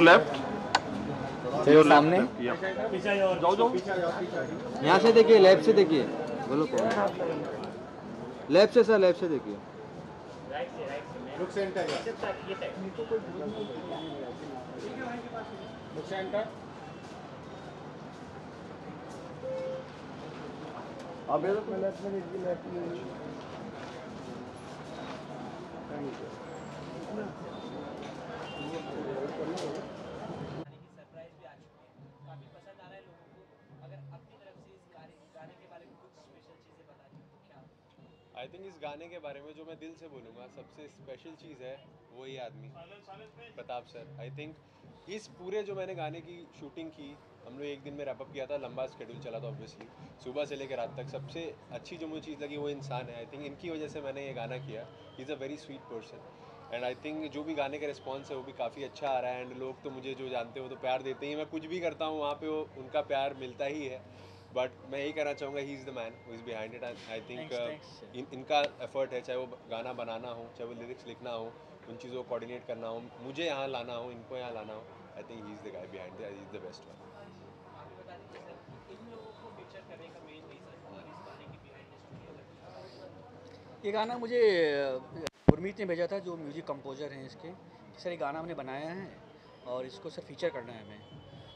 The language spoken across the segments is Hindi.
left. Your सामने left. Yeah. यहाँ से देखिए, लेफ्ट से देखिए, बोलो कौन? लेफ्ट से सर, लेफ्ट से देखिए। लुक सेंटर लुक सेंटर अब ये तो लेफ्ट में सरप्राइज भी आ चुके हैं, काफ़ी पसंद आ रहा है लोगों को। अगर अपनी तरफ से इस गाने के बारे में कुछ स्पेशल चीज़ें बतानी हो तो क्या? आई थिंक इस गाने के बारे में जो मैं दिल से बोलूँगा, सबसे स्पेशल चीज़ है वही आदमी प्रताप सर। आई थिंक इस पूरे जो मैंने गाने की शूटिंग की, हम लोग एक दिन में रैपअप किया था, लंबा शेड्यूल चला था ऑब्वियसली, सुबह से लेकर रात तक। सबसे अच्छी जो मुझे चीज़ लगी वो इंसान है। आई थिंक इनकी वजह से मैंने ये गाना किया। He is a very sweet person and I think जो भी गाने का रिस्पॉन्स है वो भी काफ़ी अच्छा आ रहा है। एंड लोग तो मुझे जो जानते हो तो प्यार देते ही, मैं कुछ भी करता हूँ वहाँ पे वो उनका प्यार मिलता ही है। बट मैं यही कहना चाहूँगा, he is the man who is behind it. I think इनका एफर्ट है, चाहे वो गाना बनाना हो, चाहे वो लिरिक्स लिखना हो, उन चीज़ों को कोऑर्डिनेट करना हो, मुझे यहाँ लाना हो, इनको यहाँ लाना हो। I think he is the guy behind it, he is the best one. आप भी बता दीजिए सर कि इन लोगों को फीचर करने का मेन रीज़न और इस गाने की बिहाइंड द स्टोरी अगर ये गाना मुझे गुरमीत ने भेजा था, जो म्यूज़िक कंपोज़र हैं इसके। सर ये गाना हमने बनाया है और इसको सर फीचर करना है हमें।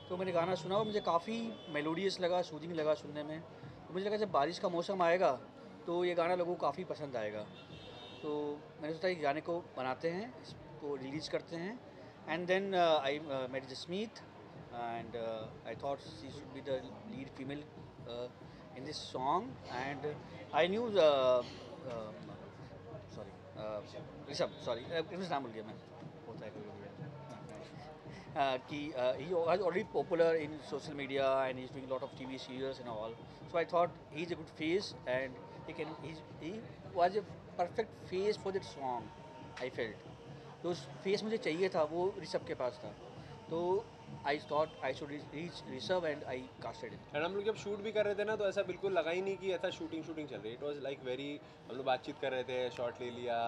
तो मैंने गाना सुना और मुझे काफ़ी मेलोडियस लगा, सूदिंग लगा सुनने में। तो मुझे लगा जब बारिश का मौसम आएगा तो ये गाना लोगों को काफ़ी पसंद आएगा। तो मैंने सोचा कि गाने को बनाते हैं, इसको रिलीज़ करते हैं। And then I met Jasmeet and I thought she should be the lead female in this song, and I knew sorry Rishabh, sorry इनका नाम भूल गया मैं, होता है कि he was already popular in social media and he's doing a lot of TV serials and all, so I thought he's a good face and he was a perfect face for that song. I felt तो उस फेस मुझे चाहिए था, वो ऋषभ के पास था। तो I thought I should reach Rishabh and I casted it. And हम लोग जब शूट भी कर रहे थे ना, तो ऐसा बिल्कुल लगा ही नहीं कि ऐसा शूटिंग चल रही है। इट वाज लाइक वेरी, हम लोग बातचीत कर रहे थे, शॉट ले लिया,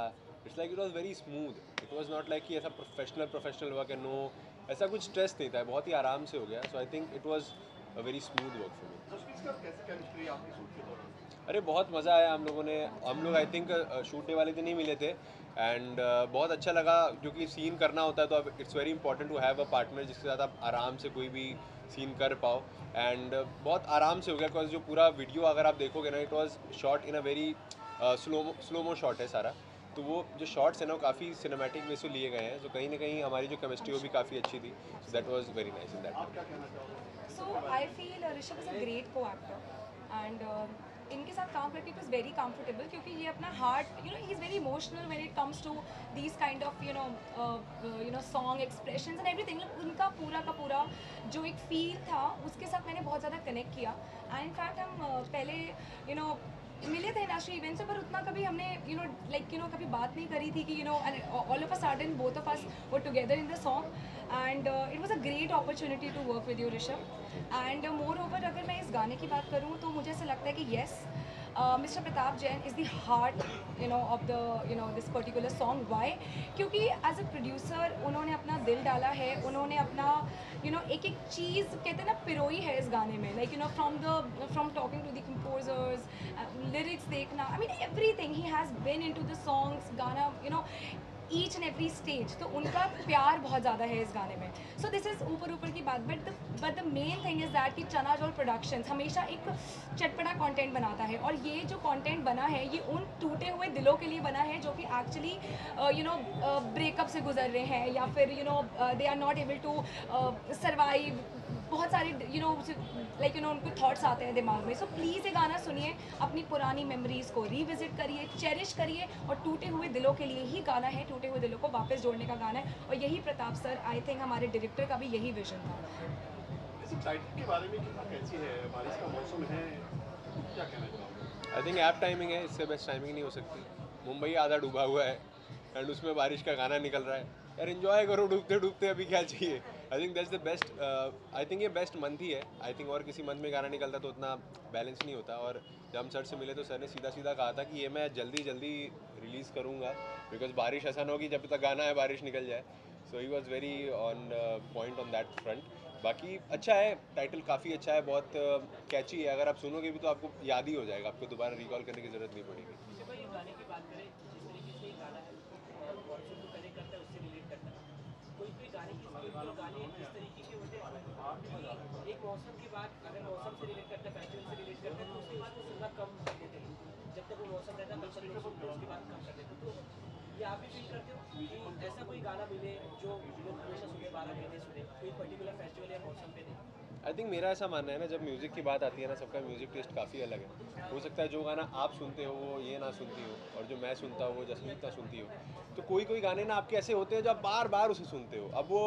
it's like it was very smooth. It was not like कि ऐसा प्रोफेशनल वर्क है, नो, ऐसा कुछ स्ट्रेस नहीं था, बहुत ही आराम से हो गया। So I think it was a very smooth work for me. अरे बहुत मज़ा आया हम लोग आई थिंक शूट डे वाले दिन ही मिले थे एंड बहुत अच्छा लगा, क्योंकि सीन करना होता है तो अब it's very important to have a partner जिसके साथ आप आराम से कोई भी सीन कर पाओ। एंड बहुत आराम से हो गया, बिकॉज जो पूरा वीडियो अगर आप देखोगे ना, it was shot in a very slomo shot है सारा। तो वो जो शॉट्स है ना, वो काफ़ी सिनेमैटिक वे से लिए गए हैं, तो कहीं ना कहीं हमारी जो केमिस्ट्री वो भी काफ़ी अच्छी थी। So that was very nice in that. So I feel Rishabh is a great co-actor and इनके साथ काम करके इट वॉज वेरी कंफर्टेबल, क्योंकि ये अपना हार्ट ही is very emotional when it comes to these kind of song expressions and everything. उनका पूरा का पूरा जो एक फील था उसके साथ मैंने बहुत ज़्यादा कनेक्ट किया। एंड इनफैक्ट हम पहले मिले थे इंडस्ट्री इवेंट से, पर उतना कभी हमने कभी बात नहीं करी थी कि all of a sudden both of us were together in the song and it was a great opportunity to work with you Rishabh. And moreover अगर मैं इस गाने की बात करूँ तो मुझे ऐसा लगता है कि yes, mister Pratap Jain is the heart of the this particular song. Why? क्योंकि एज अ प्रोड्यूसर उन्होंने अपना दिल डाला है, उन्होंने अपना एक एक चीज़ कहते हैं ना पिरोई है इस गाने में, like from talking to the composers, lyrics देखना, आई मीन एवरीथिंग ही has been into the songs, गाना ईच एंड एवरी स्टेज। तो उनका प्यार बहुत ज़्यादा है इस गाने में। सो दिस इज़ ऊपर की बात, but the main thing is that कि चना जोल प्रोडक्शंस हमेशा एक चटपटा कंटेंट बनाता है, और ये जो कंटेंट बना है ये उन टूटे हुए दिलों के लिए बना है जो कि एक्चुअली ब्रेकअप से गुजर रहे हैं, या फिर they are not able to survive. बहुत सारे उनको थॉट्स आते हैं दिमाग में। सो प्लीज़ ये गाना सुनिए, अपनी पुरानी मेमोरीज़ को रिविजिट करिए, चेरिश करिए, और टूटे हुए दिलों के लिए ही गाना है, टूटे हुए दिलों को वापस जोड़ने का गाना है। और यही प्रताप सर, आई थिंक हमारे डायरेक्टर का भी यही विजन था। के बारे में कैसी है, बारिश का मौसम है, क्या कहना चाहोगे? आई थिंक ऐप टाइमिंग है, इससे बेस्ट टाइमिंग नहीं हो सकती। मुंबई आधा डूबा हुआ है एंड उसमें बारिश का गाना निकल रहा है, यार एंजॉय करो डूबते डूबते, अभी क्या चाहिए। I think that's the best, I think ये बेस्ट मंथ ही है। आई थिंक और किसी मंथ में गाना निकलता तो उतना बैलेंस नहीं होता। और जब हम सर से मिले तो सर ने सीधा सीधा कहा था कि ये मैं जल्दी रिलीज़ करूँगा, बिकॉज बारिश ऐसा ना हो कि जब तक गाना है बारिश निकल जाए। So he was very on point on that front. बाकी अच्छा है, टाइटल काफ़ी अच्छा है, बहुत कैची है. अगर आप सुनोगे भी तो आपको याद ही हो जाएगा, आपको दोबारा रिकॉल करने की ज़रूरत नहीं पड़ेगी. जैसे भाई गाने की बात करें, जिस तरीके से ये गाना है मॉनसून को कनेक्ट करता है, उससे रिलेट करता है. कोई गाने की कोई गाने इस तरीके के होते हैं कि एक मौसम के बाद अगर मौसम से रिलेट करता है, फेस्टिवल से रिलेट करता है, तो उसके बाद वो सुनना कम कर देते हैं. जब तक वो मौसम रहता है तब तक लोग सुनते हैं, उसके बाद कम कर देते हैं. तो ये आप भी फील करते हो कि ऐसा कोई गाना मिले जो लोग हमेशा सुने, 12 महीने सुने, कोई पर्टिकुलर फेस्टिवल या मौसम पे नहीं? आई थिंक मेरा ऐसा मानना है ना, जब म्यूज़िक की बात आती है ना, सबका म्यूज़िक टेस्ट काफ़ी अलग है. हो सकता है जो गाना आप सुनते हो वो ये ना सुनती हो, और जो मैं सुनता हूँ वो जसमीत ना सुनती हो. तो कोई गाने ना आपके ऐसे होते हैं जो आप बार बार उसे सुनते हो. अब वो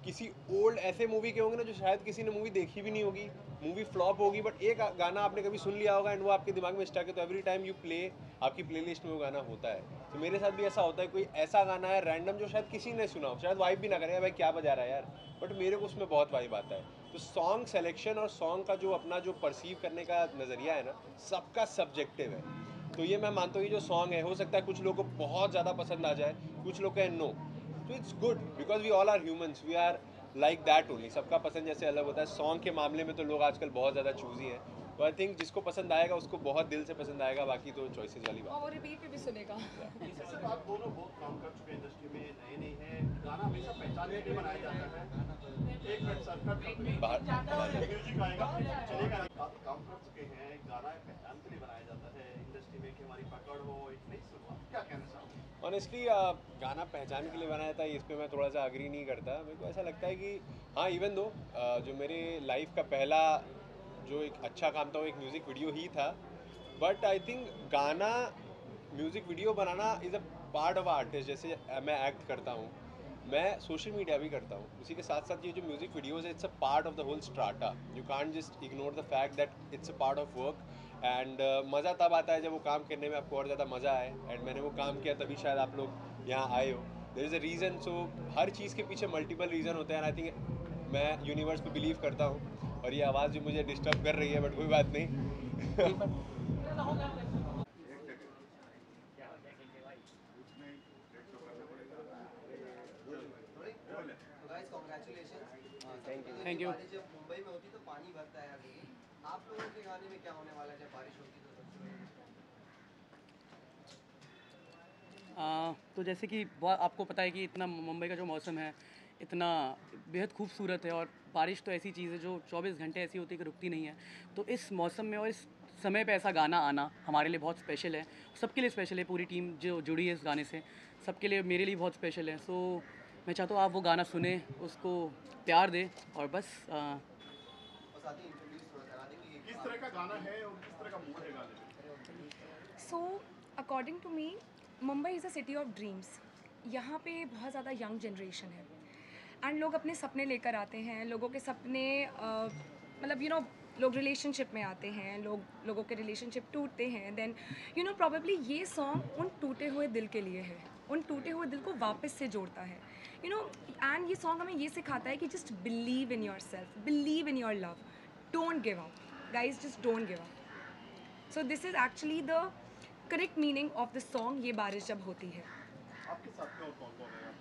किसी ओल्ड ऐसे मूवी के होंगे ना जो शायद किसी ने मूवी देखी भी नहीं होगी, मूवी फ्लॉप होगी, बट एक गाना आपने कभी सुन लिया होगा एंड वो आपके दिमाग में स्टक है, तो एवरी टाइम यू प्ले आपकी प्लेलिस्ट में वो गाना होता है. तो मेरे साथ भी ऐसा होता है, कोई ऐसा गाना है रैंडम जो शायद किसी ने सुना हो, शायद वाइब भी ना करे भाई क्या बजा रहा है यार, बट मेरे को उसमें बहुत वाइब आता है. तो सॉन्ग सेलेक्शन और सॉन्ग का जो अपना जो परसीव करने का नज़रिया है ना, सबका सब्जेक्टिव है. तो ये मैं मानता हूँ, ये जो सॉन्ग है, हो सकता है कुछ लोगों को बहुत ज़्यादा पसंद आ जाए, कुछ लोग कहें नो. तो it's good because we all are humans, we are like that only. सबका पसंद जैसे अलग होता है. सॉन्ग के मामले में तो लोग आजकल बहुत ज़्यादा चूजी हैं. तो आई थिंक जिसको पसंद आएगा उसको बहुत दिल से पसंद आएगा, बाकी तो चॉइसेस वाली बात. और वो रिपीट पे भी सुनेगा. जैसे आप दोनों बहुत काम कर चुके हैं इंडस्ट्री में, नए नहीं है. गाना हमेशा पहचान के लिए बनाया जाता है. एक मिनट सर, कट म्यूजिक आएगा, चलेगा नहीं. आप काम कर चुके हैं, गाना पहचान के लिए बनाया जाता है इंडस्ट्री में कि हमारी पकड़ हो, एक नई शुरुआत. क्या कहना चाहोगे? ऑनेस्टली गाना पहचान के लिए बनाया था, इस पे मैं थोड़ा सा अग्री नहीं करता. मेरे को ऐसा लगता है कि हाँ, इवन दो जो मेरे लाइफ का पहला जो एक अच्छा काम था वो एक म्यूज़िक वीडियो ही था, बट आई थिंक गाना music video banana is a part of artist. जैसे मैं एक्ट करता हूँ, मैं सोशल मीडिया भी करता हूँ, उसी के साथ साथ ये जो म्यूज़िक वीडियोज़ है, it's a part of the whole strata. You can't just ignore the fact that it's a part of work. And मज़ा तब आता है जब वो काम करने में आपको और ज़्यादा मज़ा आए. एंड मैंने वो काम किया तभी शायद आप लोग यहाँ आए हो. There is a reason. So हर चीज़ के पीछे मल्टीपल रीज़न होते हैं. आई थिंक मैं यूनिवर्स पे बिलीव करता हूँ. और ये आवाज़ जो मुझे डिस्टर्ब कर रही है, बट कोई बात नहीं. Thank you. जब मुंबई में होती तो पानी भरता है अभी. आप लोगों के गाने में क्या होने वाला है जब बारिश होती तो तो जैसे कि आपको पता है कि इतना मुंबई का जो मौसम है इतना बेहद खूबसूरत है, और बारिश तो ऐसी चीज़ है जो 24 घंटे ऐसी होती है कि रुकती नहीं है. तो इस मौसम में और इस समय पे ऐसा गाना आना हमारे लिए बहुत स्पेशल है. सबके लिए स्पेशल है, पूरी टीम जो जुड़ी है इस गाने से, सबके लिए, मेरे लिए बहुत स्पेशल है. सो मैं चाहता हूँ आप वो गाना सुने, उसको प्यार दें, और बस किस तरह का गाना है और किस तरह का मूड है गाने में? So according to me, Mumbai is a city of dreams. यहाँ पे बहुत ज़्यादा यंग जनरेशन है, एंड लोग अपने सपने लेकर आते हैं. लोगों के सपने मतलब लोग रिलेशनशिप में आते हैं, लोगों के रिलेशनशिप टूटते हैं. देन प्रॉबेबली ये सॉन्ग उन टूटे हुए दिल के लिए है, उन टूटे हुए दिल को वापस से जोड़ता है. एंड ये सॉन्ग हमें ये सिखाता है कि just believe in your self, believe in your love, don't give up guys, just don't give up. So this is actually the correct meaning of the song, ये बारिश जब होती है. आपके साथ में और कौन-कौन है? आप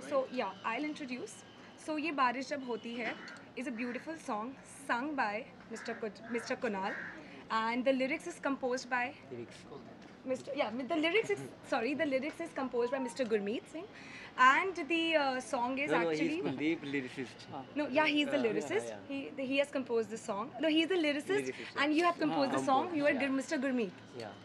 So yeah, I'll introduce. So ये बारिश जब होती है is a beautiful song sung by Mr. Kunal, and the lyrics is composed by the lyrics is composed by Mr. Gurmeet Singh, and the song is actually Kuldeep lyricist. no, yeah, he's the lyricist. He has composed the song. No, he's the lyricist, and you have composed the song. You are Mr. Gurmeet. Yeah.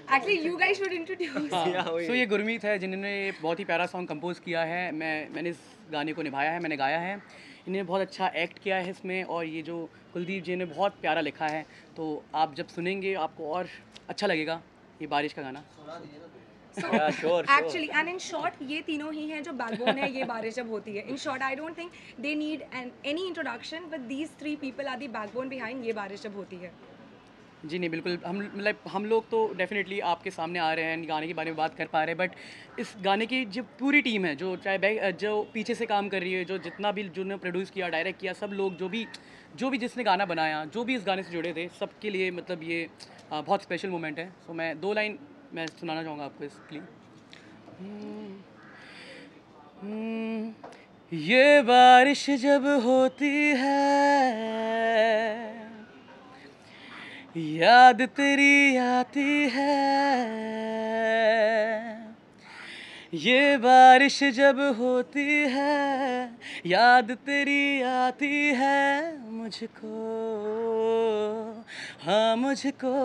Actually, you guys should introduce. सो ये गुरमीत है जिन्होंने बहुत ही प्यारा सॉन्ग कंपोज किया है. मैंने इस गाने को निभाया है, मैंने गाया है. इन्होंने बहुत अच्छा एक्ट किया है इसमें, और ये जो कुलदीप जी ने बहुत प्यारा लिखा है. तो आप जब सुनेंगे आपको और अच्छा लगेगा ये बारिश का गाना. Actually, and in short, ये तीनों ही हैं जो बैकबोन है ये बारिश जब होती है. In short, I don't think they need any introduction, but these three people are the backbone behind ये बारिश जब होती है. जी नहीं, बिल्कुल. हम लोग तो डेफिनेटली आपके सामने आ रहे हैं, गाने के बारे में बात कर पा रहे हैं, बट इस गाने की जो पूरी टीम है, जो चाहे जो पीछे से काम कर रही है, जो जितना भी जो ने प्रोड्यूस किया, डायरेक्ट किया, सब लोग जो भी जिसने गाना बनाया, जो भी इस गाने से जुड़े थे, सबके लिए मतलब ये बहुत स्पेशल मोमेंट है. सो मैं 2 लाइन मैं सुनाना चाहूँगा आपको इसके लिए. ये बारिश जब होती है याद तेरी आती है, ये बारिश जब होती है याद तेरी आती है मुझको, हाँ मुझको,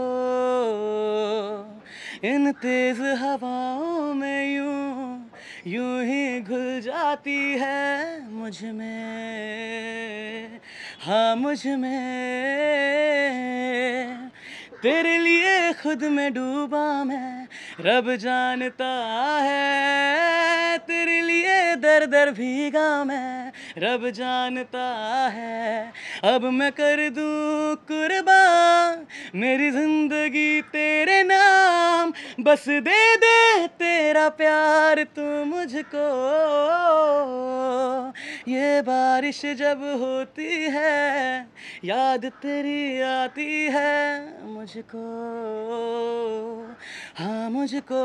इन तेज हवाओं में यूं ही घुल जाती है मुझ में, हाँ मुझ में, तेरे लिए खुद में डूबा मैं रब जानता है, तेरे लिए दर दर भीगा मैं रब जानता है, अब मैं कर दूं कुर्बान मेरी जिंदगी तेरे नाम, बस दे दे तेरा प्यार तू मुझको, ये बारिश जब होती है याद तेरी आती है मुझको, हाँ मुझको।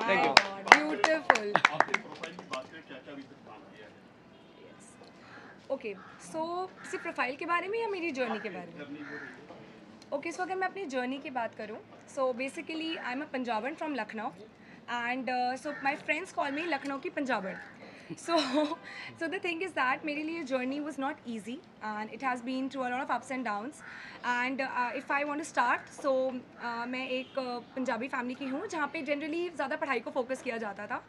Thank you. Beautiful. आपके प्रोफाइल की बात करें, क्या-क्या अभी तक काम किया है? ओके, सो सिर्फ प्रोफाइल के बारे में या मेरी जर्नी के बारे में? ओके, सो अगर मैं अपनी जर्नी की बात करूँ, so basically I am a Punjaban from Lucknow and so my friends call मी लखनऊ की पंजाबन. So the thing is that मेरे लिए journey was not easy and it has been through a lot of ups and downs and if I want to start so मैं एक पंजाबी फैमिली की हूँ जहाँ पे जनरली ज़्यादा पढ़ाई को फोकस किया जाता था.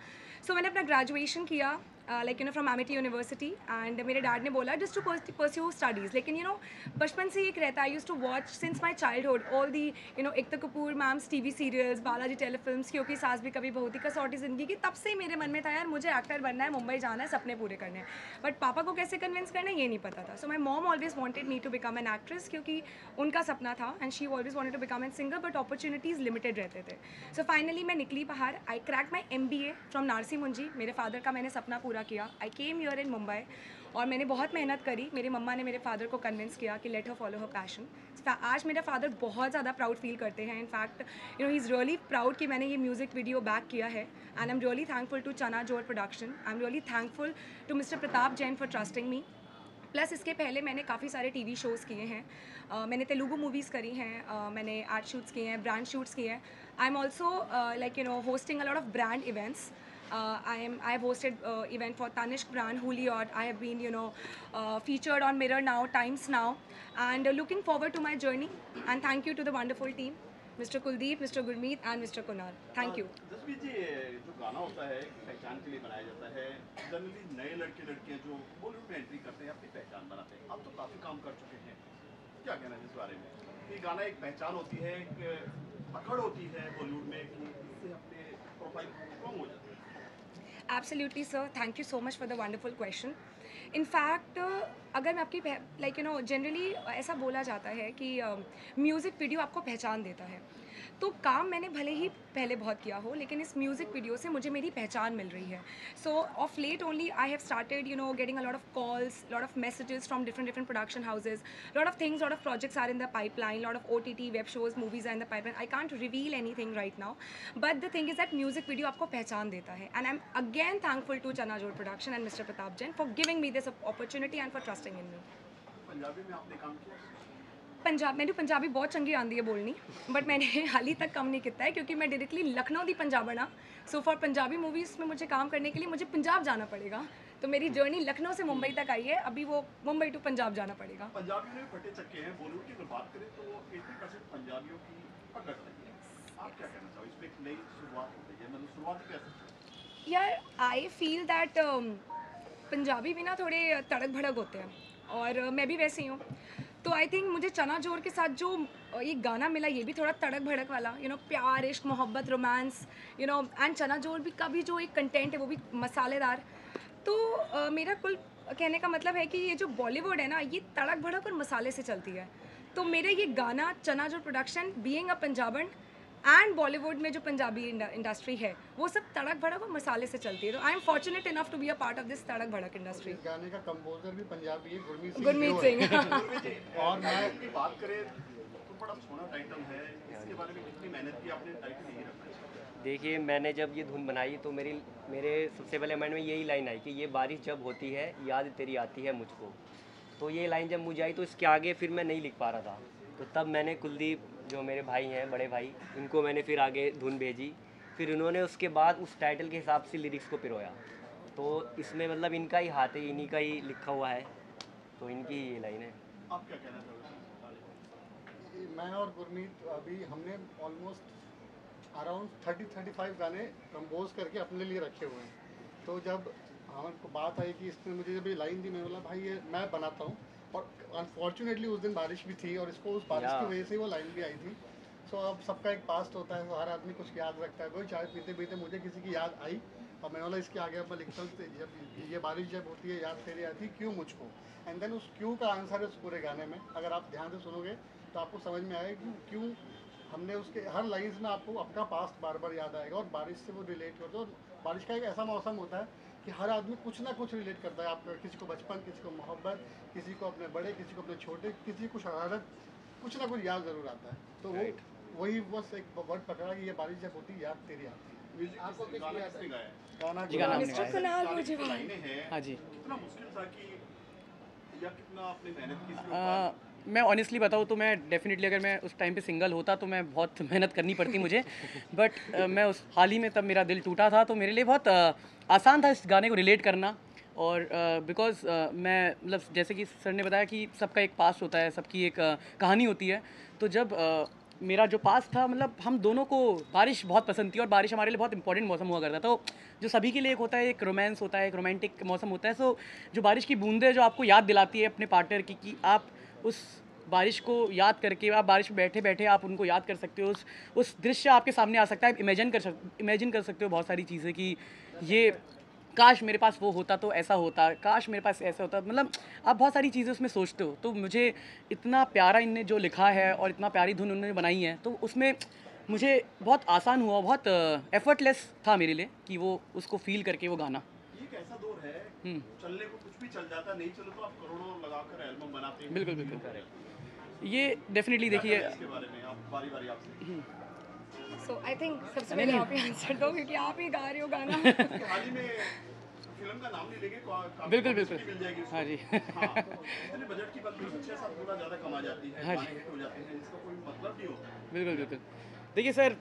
So मैंने अपना ग्रेजुएशन किया like you know from Amity University and मेरे डैड ने बोला जस्ट टू परस्यू स्टडीज़, लेकिन यू नो बचपन से एक रहता है, I used to watch since my childhood all the you know Ekta Kapoor ma'am's TV serials, Balaji Telefilms, क्योंकि सास भी कभी बहू थी, कसौटी ज़िंदगी की, तब से मेरे मन में था यार मुझे एक्टर बनना है, मुंबई जाना है, सपने पूरे करने हैं. बट पापा को कैसे कन्विंस करना है ये नहीं पता था. So my mom always wanted me to become an actress क्योंकि उनका सपना था and she always wanted to become an singer, but opportunities limited रहते थे. सो फाइनली मैं निकली बाहर, I crack my MBA from Narsee Monjee. मेरे फादर का मैंने सपना पूरा किया. आई केम हियर इन मुंबई और मैंने बहुत मेहनत करी. मेरी मम्मा ने मेरे फादर को कन्विंस किया कि let her follow her passion. आज मेरे फादर बहुत ज़्यादा प्राउड फील करते हैं. In fact you know he is really proud कि मैंने ये म्यूज़िक वीडियो बैक किया है and I am really thankful to Chana Jor production. I am really thankful to mister Pratap Jain for trusting me. Plus इसके पहले मैंने काफ़ी सारे TV शोज़ किए हैं. मैंने तेलुगु मूवीज़ करी हैं, मैंने आर्ट शूट्स किए हैं, ब्रांड शूट्स किए हैं. I am also like you no hosting a lot of brand events. I have hosted event for Tanishq brand, Huliot. I have been, you know, featured on Mirror Now, Times Now, and looking forward to my journey. And thank you to the wonderful team, Mr. Kuldeep, Mr. Gurmeet, and Mr. Kunal. Thank you. Jasveer ji, जो गाना होता है पहचान के लिए बनाया जाता है, जनरली नए लड़के लड़कियां जो बॉलीवुड में एंट्री करते हैं अपनी पहचान बनाते हैं. आप तो काफ़ी काम कर चुके हैं, क्या कहना है इस बारे में? ये गाना एक पहचान होती है, एक पकड़ होती है बॉलीवुड में कि इससे अपने प्रोफाइल स्ट्रॉन्ग हो जाता है. Absolutely, sir. Thank you so much for the wonderful question. In fact, अगर मैं आपकी लाइक यू नो जनरली ऐसा बोला जाता है कि म्यूज़िक वीडियो आपको पहचान देता है. तो काम मैंने भले ही पहले बहुत किया हो, लेकिन इस म्यूज़िक वीडियो से मुझे मेरी पहचान मिल रही है. So of late only I have started you know getting a lot of calls, lot of messages from different production houses, lot of things, lot of projects are in the pipeline, lot of OTT web shows, movies are in the pipeline. I can't reveal anything right now, but the thing is that music video आपको पहचान देता है. And I am again thankful to Chana Jor production and mister Pratap Jain for giving me this opportunity and for trusting in me. Punjabi में आपने काम किया? मैंने पंजाबी बहुत चंगी आती है बोलनी, बट मैंने हाल ही तक कम नहीं किया है क्योंकि मैं डायरेक्टली लखनऊ दी पंजाबन हाँ. सो फॉर पंजाबी मूवीज़ में मुझे काम करने के लिए मुझे पंजाब जाना पड़ेगा. तो मेरी जर्नी लखनऊ से मुंबई तक आई है, अभी वो मुंबई टू पंजाब जाना पड़ेगा. पंजाबियों में फटे चक्के हैं. बॉलीवुड की अगर बात करें तो 80% पंजाबियों की पकड़ रही है. आप क्या कहना चाहो? इसमें एक नई शुरुआत हो रही है, मतलब शुरुआत कैसे? यार आई फील दैट पंजाबी भी ना थोड़े तड़क भड़क होते हैं और मैं भी वैसे ही हूँ. तो आई थिंक मुझे चना जोर के साथ जो ये गाना मिला ये भी थोड़ा तड़क भड़क वाला, यू नो प्यार, इश्क, मोहब्बत, रोमांस, यू नो एंड चना जोर भी का भी जो एक कंटेंट है वो भी मसालेदार. तो मेरा कुल कहने का मतलब है कि ये जो बॉलीवुड है ना ये तड़क भड़क और मसाले से चलती है. तो मेरा ये गाना चना Jor production being a Punjaban and Bollywood में जो पंजाबी इंडस्ट्री है वो सब तड़क भड़क और मसाले से चलती है. तो I am fortunate enough to be a part of this तड़क भड़क इंडस्ट्री. इस गाने का कंपोजर भी पंजाबी है, गुरमीत सिंह. और मैं की बात करें तो बड़ा सोना टाइटल है, इसके बारे में कितनी मेहनत की आपने टाइटल यही रखना चाहिए? देखिए मैंने जब ये धुन बनाई तो मेरे सबसे पहले माइंड में यही लाइन आई कि ये बारिश जब होती है याद तेरी आती है मुझको। तो ये लाइन जब मुझे आई तो इसके आगे फिर मैं नहीं लिख पा रहा था, तो तब मैंने कुलदीप जो मेरे भाई हैं, बड़े भाई, इनको मैंने फिर आगे धुन भेजी। फिर उन्होंने उसके बाद उस टाइटल के हिसाब से लिरिक्स को पिरोया। तो इसमें मतलब इनका ही हाथ है, इन्हीं का ही लिखा हुआ है, तो इनकी ही ये लाइन है। आप क्या कहना चाहोगे? मैं और गुरमीत अभी हमने ऑलमोस्ट अराउंड 30-35 गाने कंपोज करके अपने लिए रखे हुए हैं। तो जब हमको बात आई कि इसने मुझे जब ये लाइन दी, मैं बोला भाई ये मैं बनाता हूँ। और अनफॉर्चुनेटली उस दिन बारिश भी थी और इसको उस बारिश की वजह से वो लाइन भी आई थी। सो अब सबका एक पास्ट होता है, तो हर आदमी कुछ याद रखता है। वही चाय पीते पीते मुझे किसी की याद आई और मैं बोला इसके आगे अब मैं लिखता हूँ जब ये बारिश जब होती है याद तेरी आती क्यों मुझको। एंड देन उस क्यों का आंसर है उस पूरे गाने में। अगर आप ध्यान से सुनोगे तो आपको समझ में आएगा कि क्यों हमने उसके हर लाइन्स में आपको अपना पास्ट बार बार याद आएगा और बारिश से वो रिलेट करते हैं। और बारिश का एक ऐसा मौसम होता है कि हर आदमी कुछ ना कुछ रिलेट करता है। आपका किसी को बचपन, किसी को मोहब्बत, किसी को अपने बड़े, किसी को अपने छोटे, किसी को शरारत, कुछ ना कुछ याद ज़रूर आता है। तो वो वही बस एक वर्ड पकड़ा कि ये बारिश जब होती है याद तेरी आती है। म्यूजिक आपको किसने गाया? गाना जी, गाना हमने मिस्टर कुणाल मुझे लाइनें हैं, हाँ जी। कितना मुश्किल था कि या कितना आपने मेहनत की इसके ऊपर? मैं ऑनेस्टली बताऊँ तो मैं डेफिनेटली अगर मैं उस टाइम पे सिंगल होता तो मैं बहुत मेहनत करनी पड़ती मुझे। बट मैं उस हाल ही में तब मेरा दिल टूटा था, तो मेरे लिए बहुत आसान था इस गाने को रिलेट करना। और बिकॉज मैं मतलब जैसे कि सर ने बताया कि सबका एक पास्ट होता है, सबकी एक कहानी होती है। तो जब मेरा जो पास्ट था, मतलब हम दोनों को बारिश बहुत पसंद थी और बारिश हमारे लिए बहुत इंपॉर्टेंट मौसम हुआ करता था। तो जो सभी के लिए एक होता है, एक रोमांस होता है, एक रोमांटिक मौसम होता है। सो जो बारिश की बूंदें जो आपको याद दिलाती है अपने पार्टनर की, कि आप उस बारिश को याद करके, आप बारिश में बैठे बैठे आप उनको याद कर सकते हो। उस दृश्य आपके सामने आ सकता है। आप इमेजिन कर सकते हो बहुत सारी चीज़ें कि ये काश मेरे पास वो होता तो ऐसा होता, काश मेरे पास ऐसा होता। मतलब आप बहुत सारी चीज़ें उसमें सोचते हो। तो मुझे इतना प्यारा इनने जो लिखा है और इतना प्यारी धुन उन्होंने बनाई है, तो उसमें मुझे बहुत आसान हुआ, बहुत एफर्टलेस था मेरे लिए कि वो उसको फील करके वो गाना। ये एक ऐसा दौर है, चलने को कुछ भी चल जाता, नहीं चलो तो आप करोड़ों लगाकर एल्बम बनाते हैं। बिल्कुल बिल्कुल, ये डेफिनेटली देखिए। इसके बारे में आप बारी आपसे सो आई थिंक सबसे पहले आप ही आंसर दो क्योंकि आप ही गा रहे हो गाना। हाल ही में फिल्म का नाम नहीं लेंगे, बिल्कुल मिल जाएगी उसको। हाँ जी। हाँ, इतने बजट की बात 6-7 गुना ज़्यादा कमा जाती है, हाँ गाने हिट हो जाते हैं, इसका कोई मतलब नहीं होता। बिल्कुल। देखिए सर,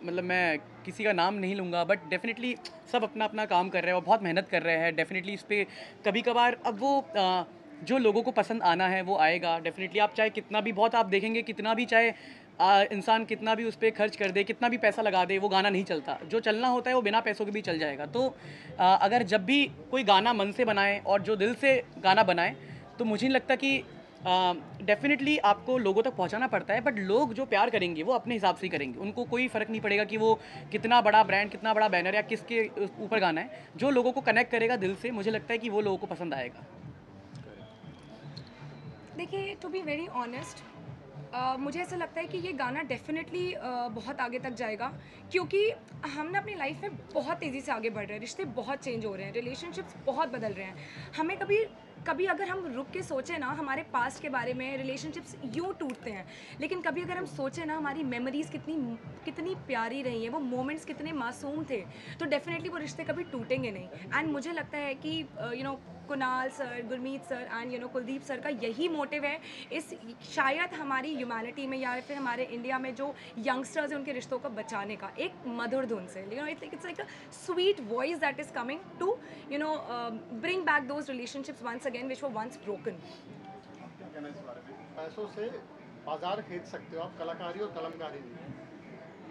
मतलब मैं किसी का नाम नहीं लूँगा, बट डेफिनेटली सब अपना अपना काम कर रहे हैं और बहुत मेहनत कर रहे हैं। डेफिनेटली इस पर कभी कभार अब वो जो लोगों को पसंद आना है वो आएगा। डेफिनेटली आप चाहे कितना भी, बहुत आप देखेंगे कितना भी, चाहे इंसान कितना भी उस पर खर्च कर दे, कितना भी पैसा लगा दे, वो गाना नहीं चलता। जो चलना होता है वो बिना पैसों के भी चल जाएगा। तो अगर जब भी कोई गाना मन से बनाए और जो दिल से गाना बनाए, तो मुझे नहीं लगता कि डेफिनेटली आपको लोगों तक पहुंचाना पड़ता है, बट लोग जो प्यार करेंगे वो अपने हिसाब से ही करेंगे। उनको कोई फ़र्क नहीं पड़ेगा कि वो कितना बड़ा ब्रांड, कितना बड़ा बैनर या किसके ऊपर गाना है। जो लोगों को कनेक्ट करेगा दिल से, मुझे लगता है कि वो लोगों को पसंद आएगा। देखिए, टू बी वेरी ऑनेस्ट, मुझे ऐसा लगता है कि ये गाना डेफिनेटली बहुत आगे तक जाएगा, क्योंकि हम ना अपनी लाइफ में बहुत तेज़ी से आगे बढ़ रहे हैं। रिश्ते बहुत चेंज हो रहे हैं, रिलेशनशिप्स बहुत बदल रहे हैं। हमें कभी अगर हम रुक के सोचें ना हमारे पास्ट के बारे में, रिलेशनशिप्स यूँ टूटते हैं, लेकिन कभी अगर हम सोचें ना हमारी मेमोरीज़ कितनी प्यारी रही हैं, वो मोमेंट्स कितने मासूम थे, तो डेफिनेटली वो रिश्ते कभी टूटेंगे नहीं। एंड मुझे लगता है कि Kunal sir, Gurmeet sir and Kuldeep sir का यही मोटिव है, इस शायद हमारी ह्यूमैनिटी में या फिर हमारे इंडिया में जो यंगस्टर्स हैं उनके रिश्तों को बचाने का, एक मधुर धुन से। It's like a sweet voice that is coming to bring back those relationships once again which were once broken. पैसों से बाजार खरीद सकते हो आप, कलाकारी और कलमकारी नहीं।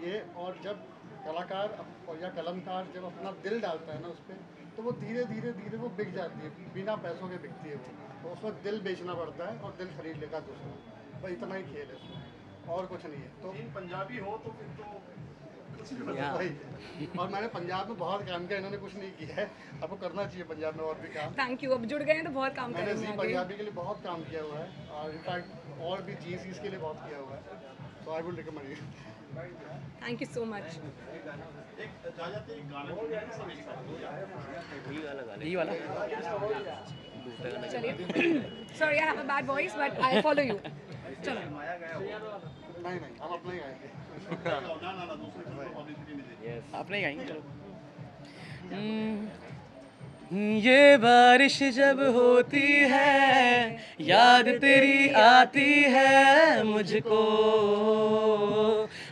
ये और जब कलाकार और या कलमकार जब अपना दिल डालता है ना उस पर, तो वो धीरे धीरे वो बिक जाती है, बिना पैसों के बिकती है वो। तो उसमें दिल बेचना पड़ता है और दिल खरीद लेता है दूसरा। बस इतना ही खेल है उसमें, और कुछ नहीं है। तो पंजाबी हो तो फिर तो वही है। और मैंने पंजाब में बहुत काम किया, इन्होंने कुछ नहीं किया है। आपको करना चाहिए पंजाब में और भी काम। थैंक यू, अब जुड़ गए हैं तो बहुत काम मैंने करेंगे आगे। पंजाबी के लिए बहुत काम किया हुआ है और इनफैक्ट और भी जीसीस के लिए बहुत किया हुआ है। So I will recommend you. Thank you so much. यही वाला चलिए, sorry I have a bad voice but I follow you. चलो। नहीं नहीं, हम अपना ही गाएंगे। ना ना ना दूसरे को पब्लिसिटी नहीं देनी। यस आपने ही गाएंगे चलो। ये बारिश जब होती है याद तेरी आती है मुझको,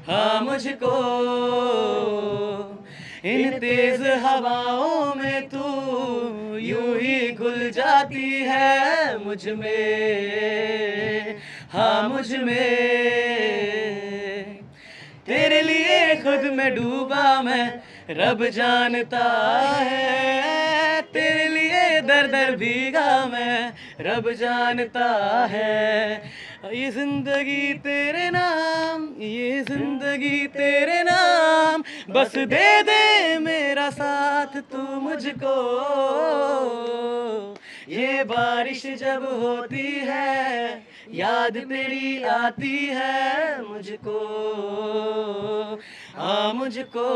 हाँ मुझको, इन तेज हवाओं में तू यूं ही घुल जाती है मुझ में, हाँ मुझ में। तेरे लिए खुद में डूबा मैं रब जानता है, तेरे लिए दर दर भीगा मैं रब जानता है। ये जिंदगी तेरे नाम, ये जिंदगी तेरे नाम, बस दे दे मेरा साथ तू मुझको। ये बारिश जब होती है याद तेरी आती है मुझको, हाँ मुझको।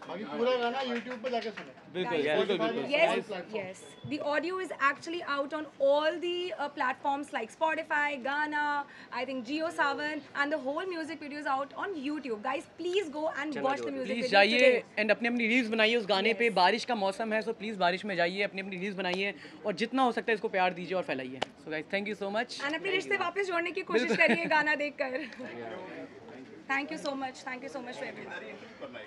बाकी पूरा गाना YouTube पे जाके सुनो। Yes, yes. The audio is actually out on all the platforms like Spotify, Gaana, I think JioSaavn, and the whole music video is out on YouTube. Guys, please go and watch the music please video जाइए today. एंड अपनी अपनी रील्स बनाइए उस गाने पे। बारिश का मौसम है, सो प्लीज़ बारिश में जाइए, अपनी अपनी रील्स बनाइए और जितना हो सकता है इसको प्यार दीजिए और फैलाइए। So guys thank you so much. And अपने रिश्ते वापस जोड़ने की कोशिश करिए गाना देखकर. Thank you so much. Thank you so much for everyone. करना है